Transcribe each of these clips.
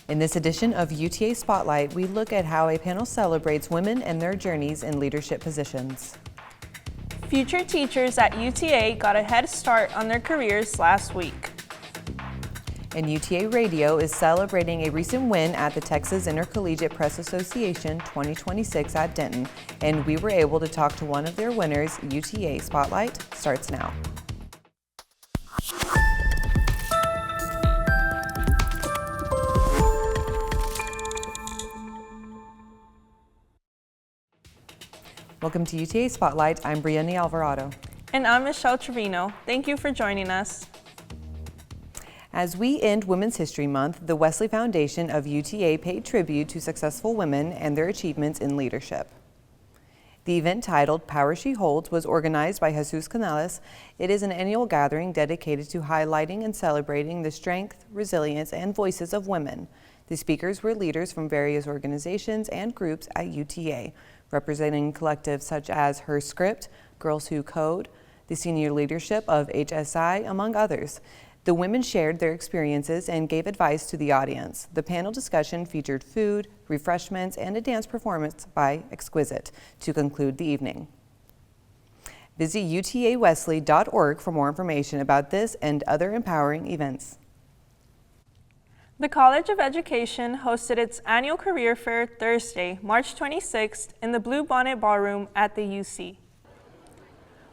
In this edition of UTA Spotlight, we look at how a panel celebrates women and their journeys in leadership positions. Future teachers at UTA got a head start on their careers last week. And UTA Radio is celebrating a recent win at the Texas Intercollegiate Press Association 2026 at Denton, and we were able to talk to one of their winners. UTA Spotlight starts now. Welcome to UTA Spotlight. I'm Brianna Alvarado. And I'm Michelle Trevino. Thank you for joining us. As we end Women's History Month, the Wesley Foundation of UTA paid tribute to successful women and their achievements in leadership. The event, titled Power She Holds, was organized by Jesus Canales. It is an annual gathering dedicated to highlighting and celebrating the strength, resilience, and voices of women. The speakers were leaders from various organizations and groups at UTA, representing collectives such as Her Script, Girls Who Code, the senior leadership of HSI, among others. The women shared their experiences and gave advice to the audience. The panel discussion featured food, refreshments, and a dance performance by Exquisite to conclude the evening. Visit utawesley.org for more information about this and other empowering events. The College of Education hosted its annual career fair Thursday, March 26th in the Blue Bonnet Ballroom at the UC.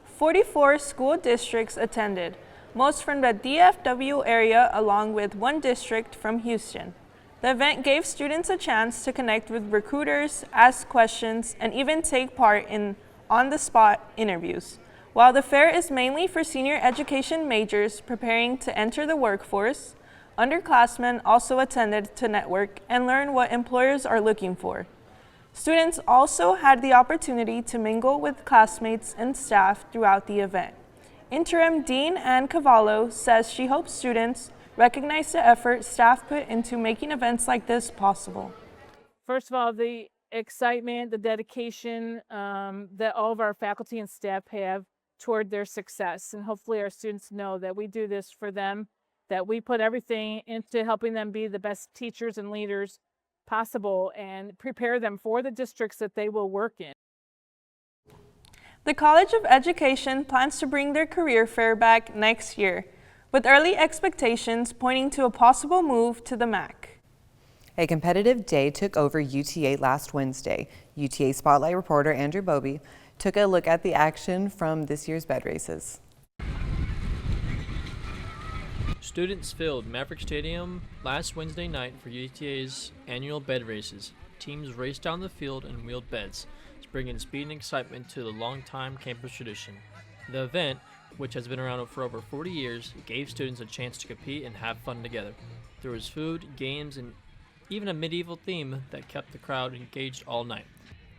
44 school districts attended, most from the DFW area along with one district from Houston. The event gave students a chance to connect with recruiters, ask questions, and even take part in on-the-spot interviews. While the fair is mainly for senior education majors preparing to enter the workforce, underclassmen also attended to network and learn what employers are looking for. Students also had the opportunity to mingle with classmates and staff throughout the event. Interim Dean Ann Cavallo says she hopes students recognize the effort staff put into making events like this possible. First of all, the excitement, the dedication that all of our faculty and staff have toward their success. And hopefully our students know that we do this for them, that we put everything into helping them be the best teachers and leaders possible and prepare them for the districts that they will work in. The College of Education plans to bring their career fair back next year, with early expectations pointing to a possible move to the MAC. A competitive day took over UTA last Wednesday. UTA Spotlight reporter Andrew Bobby took a look at the action from this year's bed races. Students filled Maverick Stadium last Wednesday night for UTA's annual bed races. Teams raced down the field and wheeled beds, bringing speed and excitement to the long-time campus tradition. The event, which has been around for over 40 years, gave students a chance to compete and have fun together. There was food, games, and even a medieval theme that kept the crowd engaged all night.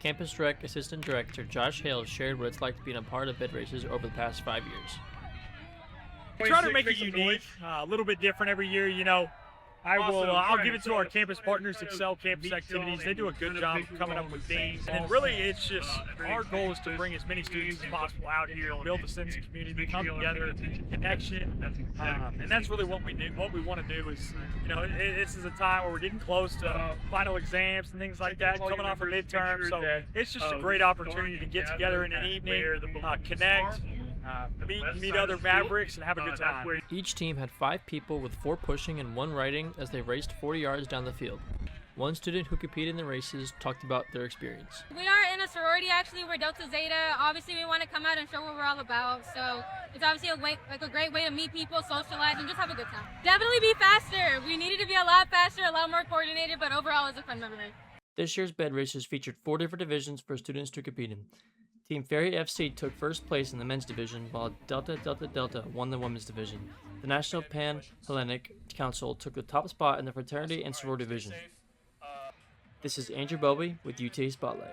Campus Rec Assistant Director Josh Hale shared what it's like to be a part of bed races over the past 5 years. We try to make it unique, a little bit different every year. You know, I'll give it to our campus partners, Excel Campus Activities. They do a good job coming up with themes. And really, it's just our goal is to bring as many students as possible out here, build a sense of community, come together, connection. And that's really what we do. What we want to do is, you know, this is a time where we're getting close to final exams and things like that, coming off a midterm. So it's just a great opportunity to get together in an evening, connect, meet other Mavericks, and have a good time. Each team had 5 people, with 4 pushing and 1 riding, as they raced 40 yards down the field. One student who competed in the races talked about their experience. We are in a sorority, actually. We're Delta Zeta. Obviously, we want to come out and show what we're all about. So it's obviously a great way to meet people, socialize, and just have a good time. Definitely be faster. We needed to be a lot faster, a lot more coordinated, but overall, it was a fun memory. This year's bed races featured 4 different divisions for students to compete in. Team Ferry FC took first place in the men's division, while Delta won the women's division. The National Pan-Hellenic Council took the top spot in the fraternity and sorority division. This is Andrew Bobby with UTA Spotlight.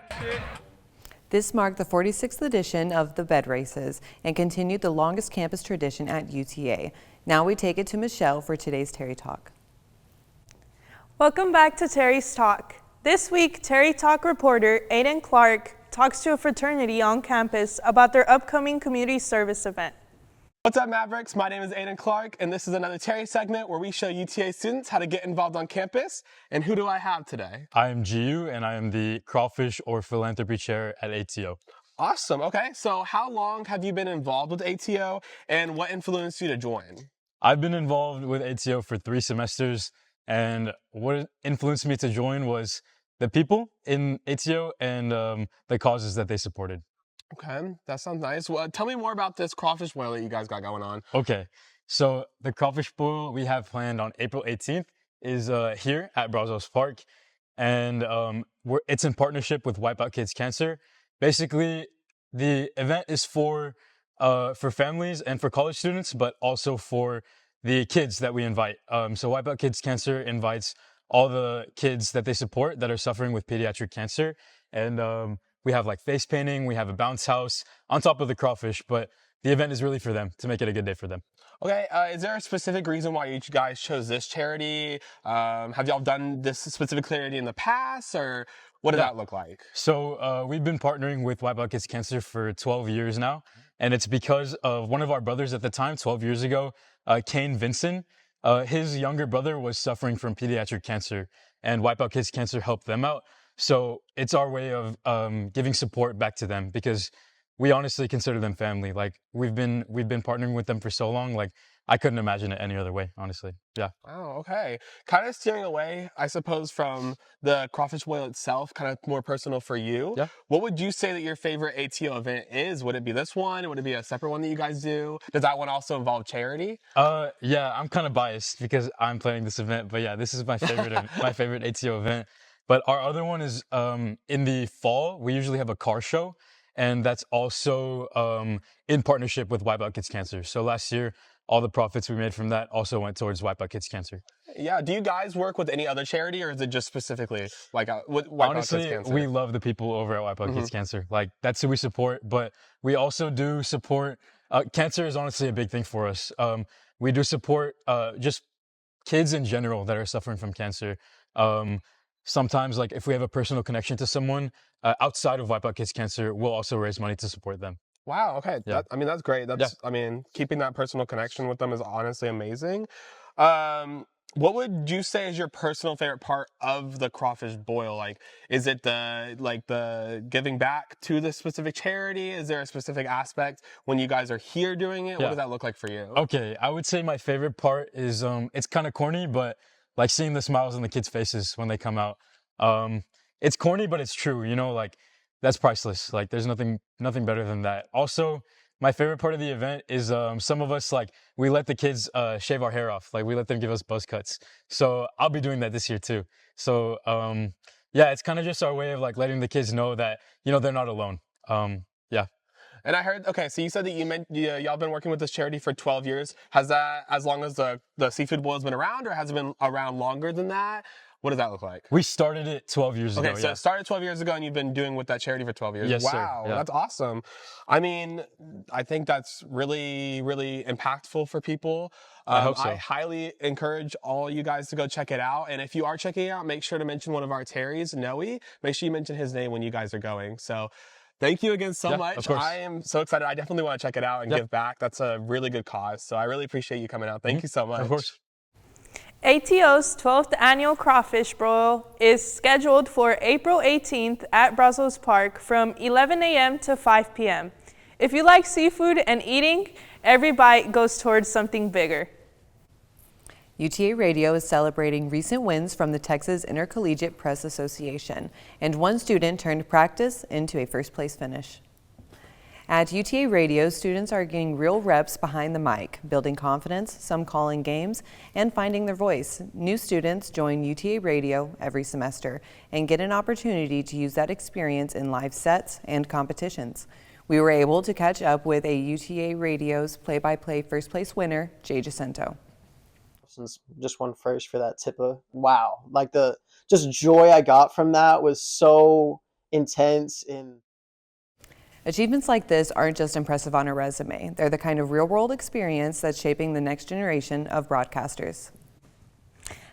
This marked the 46th edition of the bed races and continued the longest campus tradition at UTA. Now we take it to Michelle for today's Terry Talk. Welcome back to Terry's Talk. This week, Terry Talk reporter Aiden Clark talks to a fraternity on campus about their upcoming community service event. What's up, Mavericks? My name is Aiden Clark, and this is another Terry segment where we show UTA students how to get involved on campus. And who do I have today? I am GU, and I am the Crawfish or Philanthropy Chair at ATO. Awesome. Okay, so how long have you been involved with ATO, and what influenced you to join? I've been involved with ATO for 3 semesters, and what influenced me to join was the people in ATO and the causes that they supported. Okay, that sounds nice. Well, tell me more about this crawfish boil that you guys got going on. Okay, so the crawfish boil we have planned on April 18th is here at Brazos Park, and it's in partnership with Wipe Out Kids Cancer. Basically, the event is for families and for college students, but also for the kids that we invite. So Wipe Out Kids Cancer invites all the kids that they support that are suffering with pediatric cancer, and we have like face painting, we have a bounce house on top of the crawfish, but the event is really for them, to make it a good day for them. Okay, is there a specific reason why you guys chose this charity? Have y'all done this specific charity in the past, or what does that look like? So we've been partnering with Wipe Out Kids Cancer for 12 years now, and it's because of one of our brothers at the time, 12 years ago, Kane Vinson. His younger brother was suffering from pediatric cancer, and Wipe Out Kids Cancer helped them out. So it's our way of giving support back to them, because we honestly consider them family. Like we've been partnering with them for so long. Like I couldn't imagine it any other way, honestly. Yeah. Wow. Okay. Kind of steering away, I suppose, from the crawfish boil itself, kind of more personal for you. Yeah. What would you say that your favorite ATO event is? Would it be this one? Would it be a separate one that you guys do? Does that one also involve charity? Yeah, I'm kind of biased because I'm planning this event, but yeah, this is my favorite my favorite ATO event. But our other one is in the fall. We usually have a car show, and that's also in partnership with Wipe Out Kids Cancer. So last year, all the profits we made from that also went towards Wipe Out Kids Cancer. Yeah. Do you guys work with any other charity, or is it just specifically Wipe Out Kids Cancer? Honestly, we love the people over at Wipe Out Kids Cancer. Like that's who we support, but we also do support. Cancer is honestly a big thing for us. We do support just kids in general that are suffering from cancer. Sometimes, like if we have a personal connection to someone outside of Wipe Out Kids Cancer, we'll also raise money to support them. Wow. Okay. Yeah. That's great. I mean, keeping that personal connection with them is honestly amazing. What would you say is your personal favorite part of the crawfish boil? Like, is it the giving back to the specific charity? Is there a specific aspect when you guys are here doing it? Yeah. What does that look like for you? Okay, I would say my favorite part is it's kind of corny, but like seeing the smiles on the kids' faces when they come out. It's corny, but it's true. You know, like that's priceless. Like there's nothing better than that. Also, my favorite part of the event is some of us, like we let the kids shave our hair off. Like we let them give us buzz cuts. So I'll be doing that this year too. So yeah, it's kind of just our way of like letting the kids know that, you know, they're not alone. Yeah. And I heard, okay, so you said that y'all been working with this charity for 12 years. Has that, as long as the seafood boil's been around, or has it been around longer than that? What does that look like? We started it 12 years ago. Okay, so it started 12 years ago, and you've been doing with that charity for 12 years. Yes, wow, sir. Yeah. That's awesome. I mean, I think that's really, really impactful for people. I hope so. I highly encourage all you guys to go check it out. And if you are checking it out, make sure to mention one of our Terrys, Noe. Make sure you mention his name when you guys are going. So thank you again so much. Of course. I am so excited. I definitely want to check it out and give back. That's a really good cause. So I really appreciate you coming out. Thank you so much. Of course. ATO's 12th annual Crawfish Boil is scheduled for April 18th at Brazos Park from 11 a.m. to 5 p.m. If you like seafood and eating, every bite goes towards something bigger. UTA Radio is celebrating recent wins from the Texas Intercollegiate Press Association, and one student turned practice into a first-place finish. At UTA Radio, students are getting real reps behind the mic, building confidence, some calling games, and finding their voice. New students join UTA Radio every semester and get an opportunity to use that experience in live sets and competitions. We were able to catch up with a UTA Radio's play-by-play first-place winner, Jay Jacinto. Since just won first for that tip of wow, like the just joy I got from that was so intense. Achievements like this aren't just impressive on a resume. They're the kind of real-world experience that's shaping the next generation of broadcasters.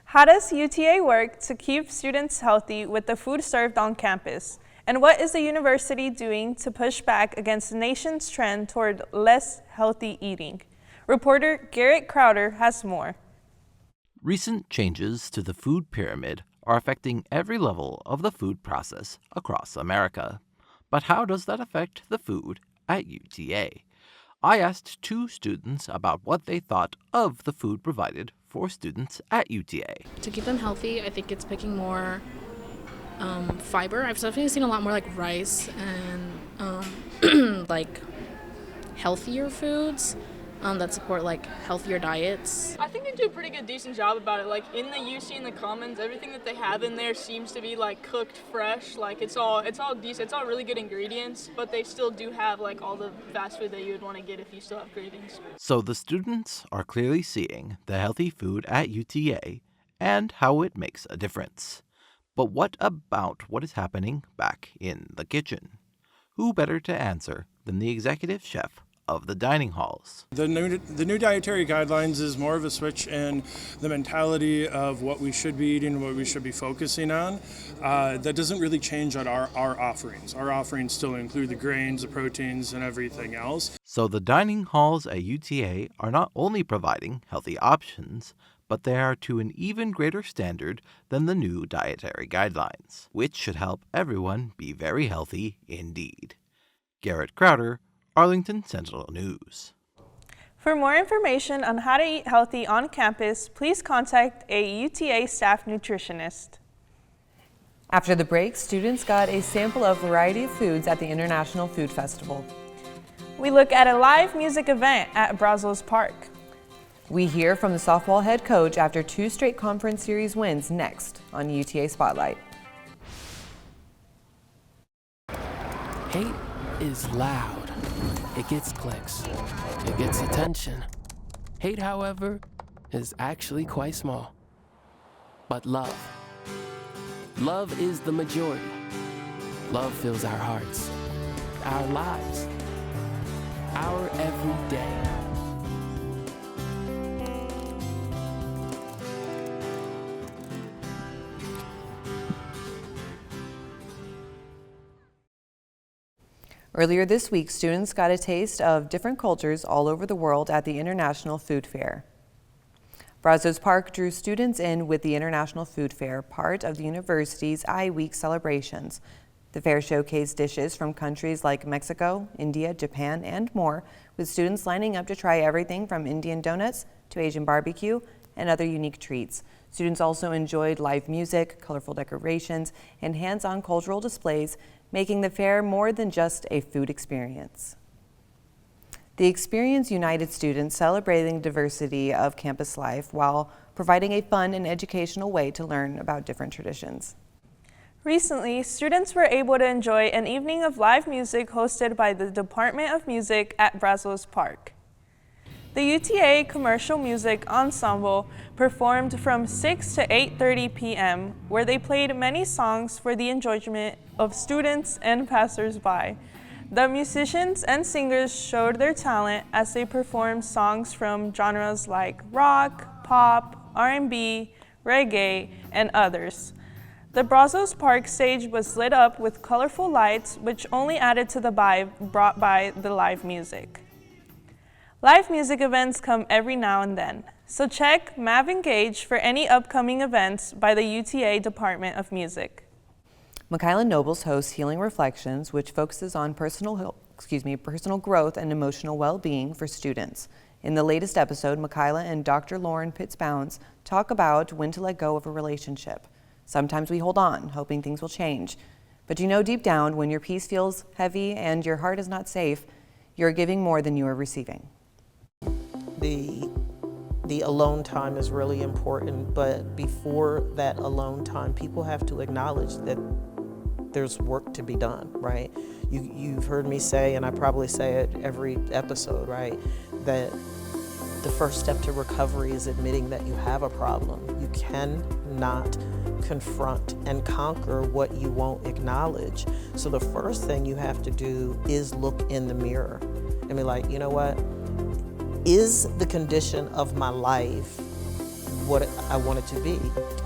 How does UTA work to keep students healthy with the food served on campus? And what is the university doing to push back against the nation's trend toward less healthy eating? Reporter Garrett Crowder has more. Recent changes to the food pyramid are affecting every level of the food process across America. But how does that affect the food at UTA? I asked 2 students about what they thought of the food provided for students at UTA. To keep them healthy, I think it's picking more fiber. I've definitely seen a lot more like rice and like healthier foods that support like healthier diets. I think they do a pretty decent job about it. Like in the UC and the Commons, everything that they have in there seems to be like cooked fresh. Like it's all decent. It's all really good ingredients, but they still do have like all the fast food that you would want to get if you still have cravings. So the students are clearly seeing the healthy food at UTA and how it makes a difference. But what about what is happening back in the kitchen? Who better to answer than the executive chef of the dining halls? The new dietary guidelines is more of a switch in the mentality of what we should be eating and what we should be focusing on. That doesn't really change on our offerings. Our offerings still include the grains, the proteins, and everything else. So the dining halls at UTA are not only providing healthy options, but they are to an even greater standard than the new dietary guidelines, which should help everyone be very healthy indeed. Garrett Crowder, Arlington Sentinel News. For more information on how to eat healthy on campus, please contact a UTA staff nutritionist. After the break, students got a sample of a variety of foods at the International Food Festival. We look at a live music event at Brazos Park. We hear from the softball head coach after 2 straight conference series wins next on UTA Spotlight. Hate is loud. It gets clicks. It gets attention. Hate, however, is actually quite small. But love is the majority. Love fills our hearts, our lives, our every day. Earlier this week, students got a taste of different cultures all over the world at the International Food Fair. Brazos Park drew students in with the International Food Fair, part of the university's I-Week celebrations. The fair showcased dishes from countries like Mexico, India, Japan, and more, with students lining up to try everything from Indian donuts to Asian barbecue and other unique treats. Students also enjoyed live music, colorful decorations, and hands-on cultural displays, making the fair more than just a food experience. The experience united students celebrating the diversity of campus life while providing a fun and educational way to learn about different traditions. Recently, students were able to enjoy an evening of live music hosted by the Department of Music at Brazos Park. The UTA Commercial Music Ensemble performed from 6 to 8:30 p.m., where they played many songs for the enjoyment of students and passers-by. The musicians and singers showed their talent as they performed songs from genres like rock, pop, R&B, reggae, and others. The Brazos Park stage was lit up with colorful lights, which only added to the vibe brought by the live music. Live music events come every now and then, so check Mav Engage for any upcoming events by the UTA Department of Music. Michaela Nobles hosts Healing Reflections, which focuses on personal growth and emotional well-being for students. In the latest episode, Michaela and Dr. Lauren Pitts-Bounds talk about when to let go of a relationship. Sometimes we hold on, hoping things will change. But you know deep down, when your peace feels heavy and your heart is not safe, you're giving more than you are receiving. The alone time is really important, but before that alone time, people have to acknowledge that there's work to be done, right? You've heard me say, and I probably say it every episode, right, that the first step to recovery is admitting that you have a problem. You cannot confront and conquer what you won't acknowledge. So the first thing you have to do is look in the mirror and be like, you know what? Is the condition of my life what I want it to be?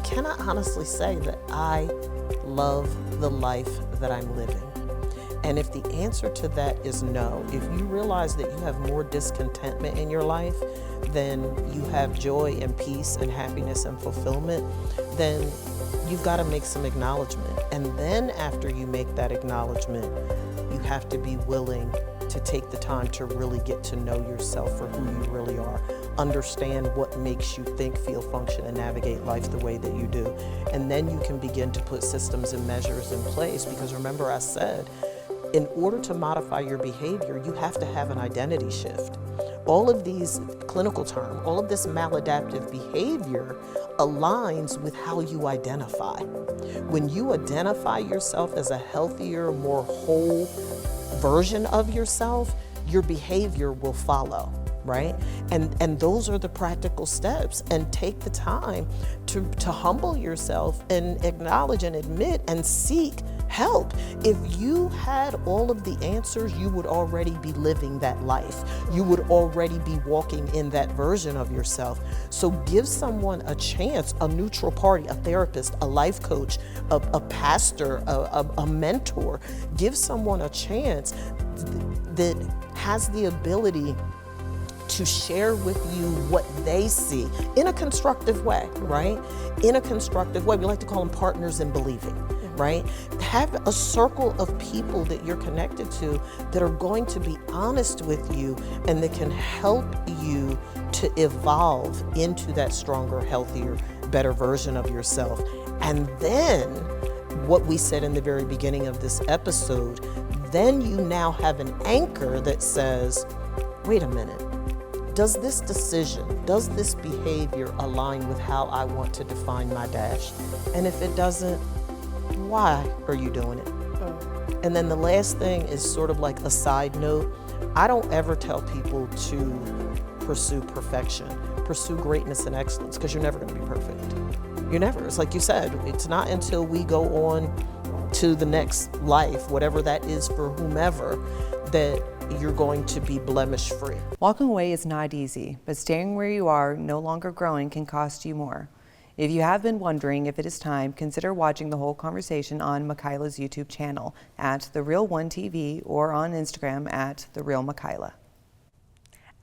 Can I honestly say that I love the life that I'm living? And if the answer to that is no, if you realize that you have more discontentment in your life than you have joy and peace and happiness and fulfillment, then you've got to make some acknowledgement. And then after you make that acknowledgement, you have to be willing to take the time to really get to know yourself for who you really are. Understand what makes you think, feel, function, and navigate life the way that you do. And then you can begin to put systems and measures in place, because remember I said, in order to modify your behavior, you have to have an identity shift. All of these clinical terms, all of this maladaptive behavior aligns with how you identify. When you identify yourself as a healthier, more whole version of yourself, your behavior will follow, right? And those are the practical steps. And take the time to humble yourself and acknowledge and admit and seek help. If you had all of the answers, you would already be living that life. You would already be walking in that version of yourself. So give someone a chance, a neutral party, a therapist, a life coach, a pastor, a mentor. Give someone a chance that has the ability to share with you what they see in a constructive way, right? In a constructive way. We like to call them partners in believing, right? Have a circle of people that you're connected to that are going to be honest with you and that can help you to evolve into that stronger, healthier, better version of yourself. And then, what we said in the very beginning of this episode, then you now have an anchor that says, wait a minute, does this decision, does this behavior align with how I want to define my dash? And if it doesn't, why are you doing it? And then the last thing is sort of like a side note. I don't ever tell people to pursue perfection, pursue greatness and excellence, because you're never going to be perfect. You're never. It's like you said, it's not until we go on to the next life, whatever that is for whomever, that you're going to be blemish free. Walking away is not easy, but staying where you are, no longer growing, can cost you more. If you have been wondering if it is time, consider watching the whole conversation on Michaela's YouTube channel at The Real One TV or on Instagram at The Real Michaela.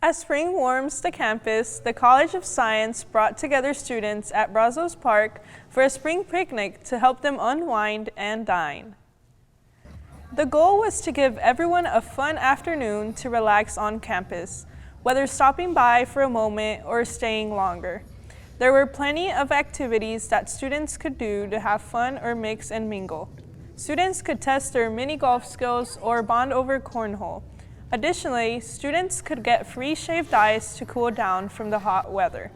As spring warms the campus, the College of Science brought together students at Brazos Park for a spring picnic to help them unwind and dine. The goal was to give everyone a fun afternoon to relax on campus, whether stopping by for a moment or staying longer. There were plenty of activities that students could do to have fun or mix and mingle. Students could test their mini golf skills or bond over cornhole. Additionally, students could get free shaved ice to cool down from the hot weather.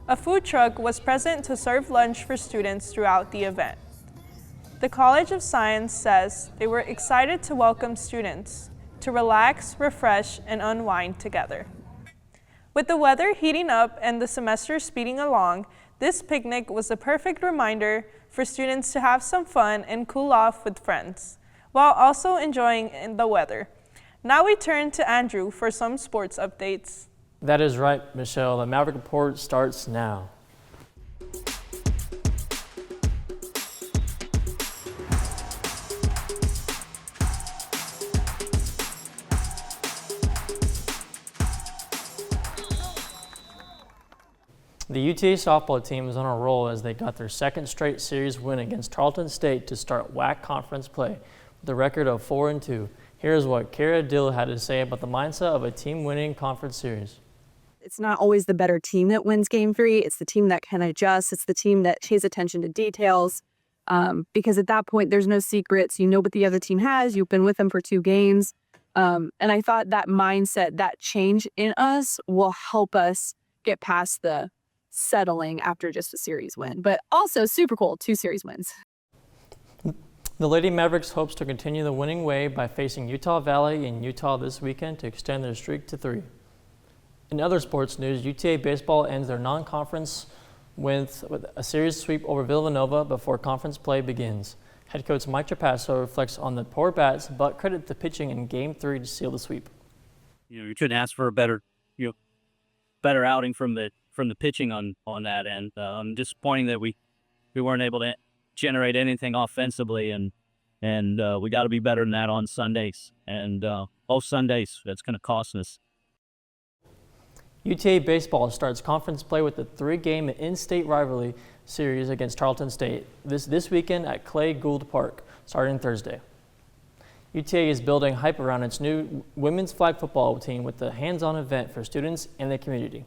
A food truck was present to serve lunch for students throughout the event. The College of Science says they were excited to welcome students to relax, refresh, and unwind together. With the weather heating up and the semester speeding along, this picnic was the perfect reminder for students to have some fun and cool off with friends, while also enjoying the weather. Now we turn to Andrew for some sports updates. That is right, Michelle. The Maverick Report starts now. The UTA softball team is on a roll as they got their second straight series win against Tarleton State to start WAC conference play with a record of 4-2. Here's what Kara Dill had to say about the mindset of a team winning conference series. It's not always the better team that wins game 3. It's the team that can adjust. It's the team that pays attention to details. Because at that point, there's no secrets. You know what the other team has. You've been with them for 2 games. And I thought that mindset, that change in us will help us get past the settling after just a series win. But also super cool, 2 series wins. The Lady Mavericks hopes to continue the winning way by facing Utah Valley in Utah this weekend to extend their streak to 3. In other sports news, UTA baseball ends their non-conference with a series sweep over Villanova before conference play begins. Head coach Mike Trapasso reflects on the poor bats, but credits the pitching in Game 3 to seal the sweep. You couldn't ask for a better outing from the pitching on that end. Disappointing that we weren't able to generate anything offensively, and and we got to be better than that on Sundays. And both Sundays, that's going to cost us. UTA baseball starts conference play with a 3-game in-state rivalry series against Tarleton State this weekend at Clay Gould Park, starting Thursday. UTA is building hype around its new women's flag football team with a hands-on event for students and the community.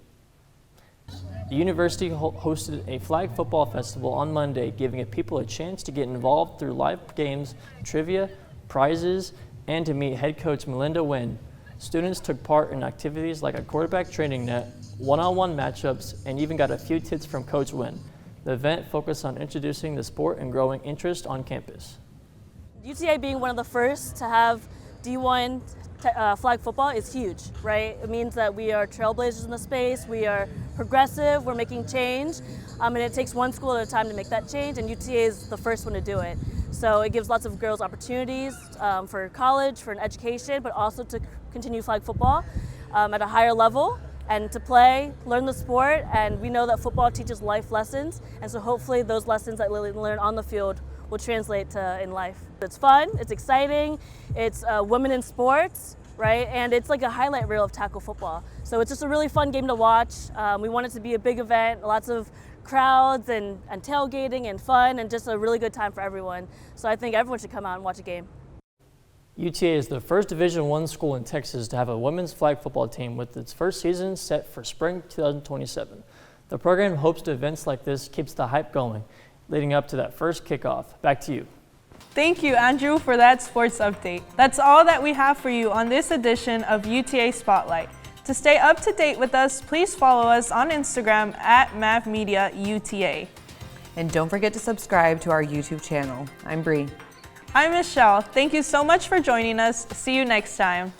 The university hosted a flag football festival on Monday, giving people a chance to get involved through live games, trivia, prizes, and to meet head coach Melinda Wynn. Students took part in activities like a quarterback training net, one-on-one matchups, and even got a few tips from Coach Wynn. The event focused on introducing the sport and growing interest on campus. UTA being one of the first to have D1 flag football is huge, right? It means that we are trailblazers in the space, we are progressive, we're making change, and it takes one school at a time to make that change, and UTA is the first one to do it. So it gives lots of girls opportunities for college, for an education, but also to continue flag football at a higher level and to play, learn the sport, and we know that football teaches life lessons, and so hopefully those lessons that Lily learn on the field will translate to in life. It's fun, it's exciting, it's women in sports, right? And it's like a highlight reel of tackle football. So it's just a really fun game to watch. We want it to be a big event, lots of crowds and tailgating and fun and just a really good time for everyone. So I think everyone should come out and watch a game. UTA is the first Division I school in Texas to have a women's flag football team with its first season set for spring 2027. The program hopes that events like this keeps the hype going, leading up to that first kickoff. Back to you. Thank you, Andrew, for that sports update. That's all that we have for you on this edition of UTA Spotlight. To stay up to date with us, please follow us on Instagram at MavMediaUTA. And don't forget to subscribe to our YouTube channel. I'm Bree. I'm Michelle. Thank you so much for joining us. See you next time.